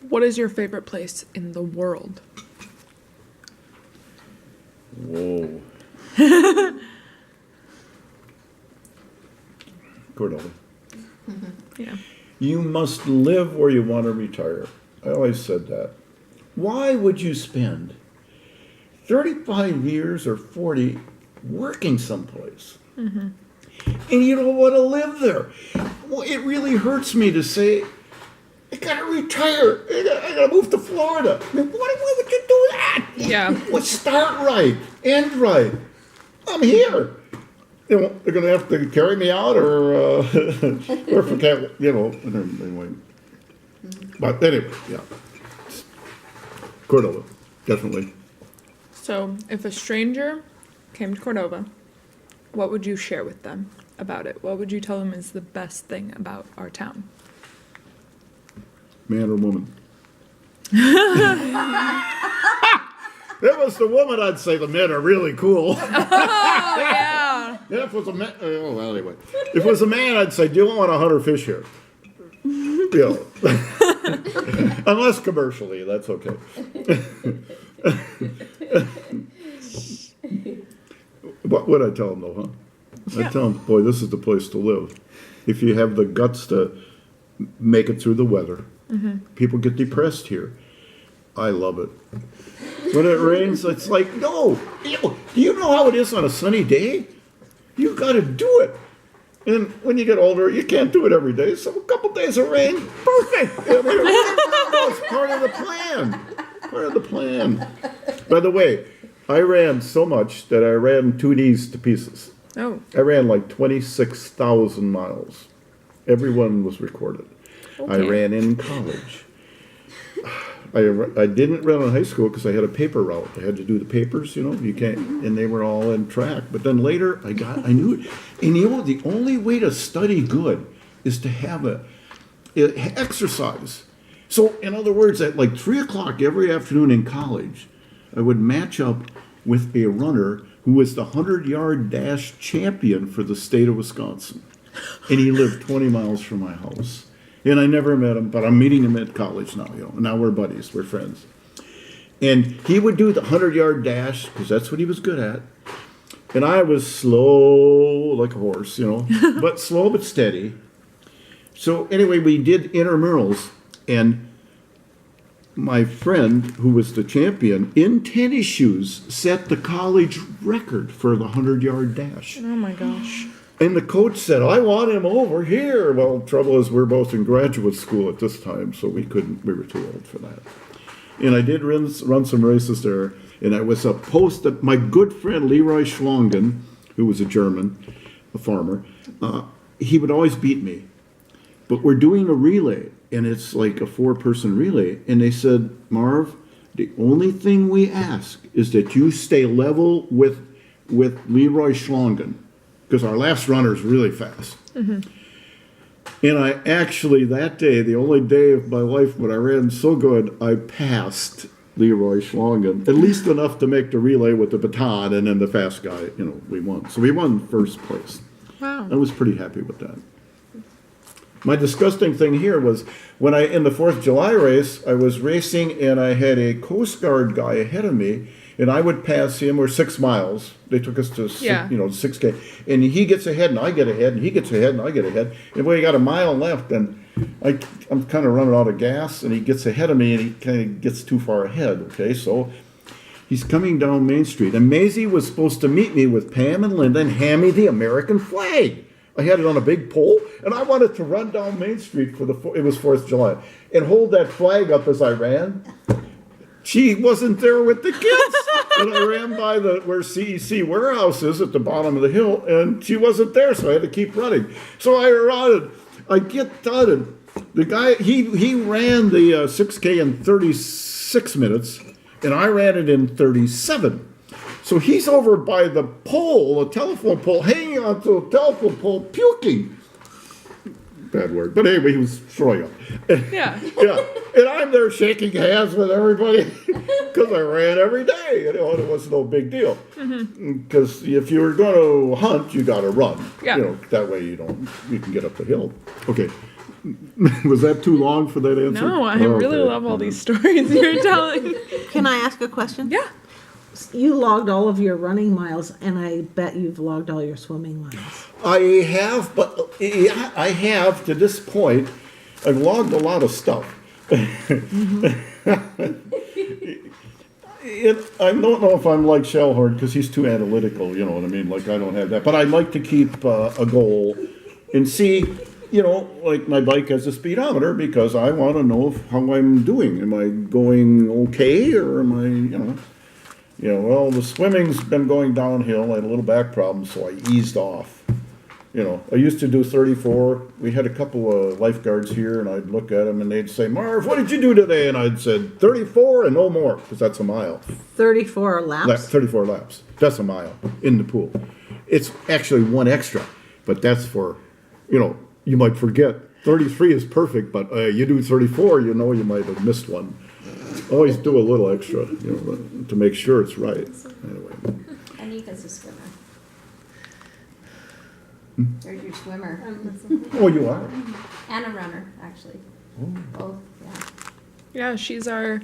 What is your favorite place in the world? Whoa. Cordova. Yeah. You must live where you want to retire. I always said that. Why would you spend 35 years or 40 working someplace? And you don't want to live there. Well, it really hurts me to say, I gotta retire. I gotta move to Florida. I mean, why would you do that? Yeah. Well, start right, end right. I'm here. You know, they're gonna have to carry me out, or if I can't, you know. Anyway. But anyway, yeah. Cordova, definitely. So, if a stranger came to Cordova, what would you share with them about it? What would you tell them is the best thing about our town? Man or woman? If it was the woman, I'd say the men are really cool. Oh, yeah. If it was a man, oh, well, anyway. If it was a man, I'd say, do you want to hunt or fish here? You know. Unless commercially, that's okay. What would I tell them, though, huh? I'd tell them, boy, this is the place to live. If you have the guts to make it through the weather. People get depressed here. I love it. When it rains, it's like, no. Do you know how it is on a sunny day? You've got to do it. And when you get older, you can't do it every day. So a couple days of rain, perfect. I mean, it's part of the plan. Part of the plan. By the way, I ran so much that I ran 2 knees to pieces. Oh. I ran like 26,000 miles. Everyone was recorded. Okay. I ran in college. I didn't run in high school because I had a paper route. I had to do the papers, you know. You can't, and they were all in track. But then later, I knew it. And you know, the only way to study good is to have a exercise. So, in other words, at like 3 o'clock every afternoon in college, I would match up with a runner who was the 100-yard dash champion for the state of Wisconsin. And he lived 20 miles from my house. And I never met him, but I'm meeting him at college now, you know. Now we're buddies, we're friends. And he would do the 100-yard dash, because that's what he was good at. And I was slow like a horse, you know, but slow but steady. So anyway, we did intramurals, and my friend, who was the champion, in tennis shoes, set the college record for the 100-yard dash. Oh, my gosh. And the coach said, I want him over here. Well, trouble is we're both in graduate school at this time, so we were too old for that. And I did run some races there, and I was a post, my good friend Leroy Schlongen, who was a German, a farmer, he would always beat me. But we're doing a relay, and it's like a 4-person relay, and they said, Marv, the only thing we ask is that you stay level with Leroy Schlongen, because our last runner is really fast. And I actually, that day, the only day of my life when I ran so good, I passed Leroy Schlongen, at least enough to make the relay with the baton, and then the fast guy, you know, we won. So we won first place. Wow. I was pretty happy with that. My disgusting thing here was when in the 4th of July race, I was racing and I had a Coast Guard guy ahead of me, and I would pass him, or 6 miles. They took us to, 6K. And he gets ahead, and I get ahead, and he gets ahead, and I get ahead. And we got a mile left, and I'm kind of running out of gas, and he gets ahead of me, and he kind of gets too far ahead, okay? So he's coming down Main Street. And Maisie was supposed to meet me with Pam and Linda and hand me the American flag. I had it on a big pole, and I wanted to run down Main Street it was 4th of July, and hold that flag up as I ran. She wasn't there with the kids. And I ran by where CEC warehouse is at the bottom of the hill, and she wasn't there, so I had to keep running. So I ran, I get done, and the guy, he ran the 6K in 36 minutes, and I ran it in 37. So he's over by the pole, the telephone pole, hanging onto a telephone pole, puking. Bad word. But anyway, he was throwing up. Yeah. Yeah. And I'm there shaking hands with everybody because I ran every day. You know, and it was no big deal. Because if you were going to hunt, you got to run. Yeah. You know, that way you can get up the hill. Okay. Was that too long for that answer? No, I Oh, really okay. love all these stories you're telling. Can I ask a question? Yeah. You logged all of your running miles, and I bet you've logged all your swimming miles. I have, but yeah, I have to this point. I've logged a lot of stuff. I don't know if I'm like Shellhorn because he's too analytical. You know what I mean? Like I don't have that, but I like to keep a goal and see. You know, like my bike has a speedometer because I want to know how I'm doing. Am I going okay, or am I, well, the swimming's been going downhill. I had a little back problem, so I eased off. I used to do 34. We had a couple of lifeguards here, and I'd look at them, and they'd say, "Marv, what did you do today?" And I'd said 34 and no more, because that's a mile. 34 laps? 34 laps. That's a mile in the pool. It's actually one extra, but that's for, you might forget. 33 is perfect, but you do 34, you might have missed one. Always do a little extra, to make sure it's right. Anyway. Anika's a swimmer. There's your swimmer. Oh, you are? And a runner, actually. Both, yeah. Yeah, she's our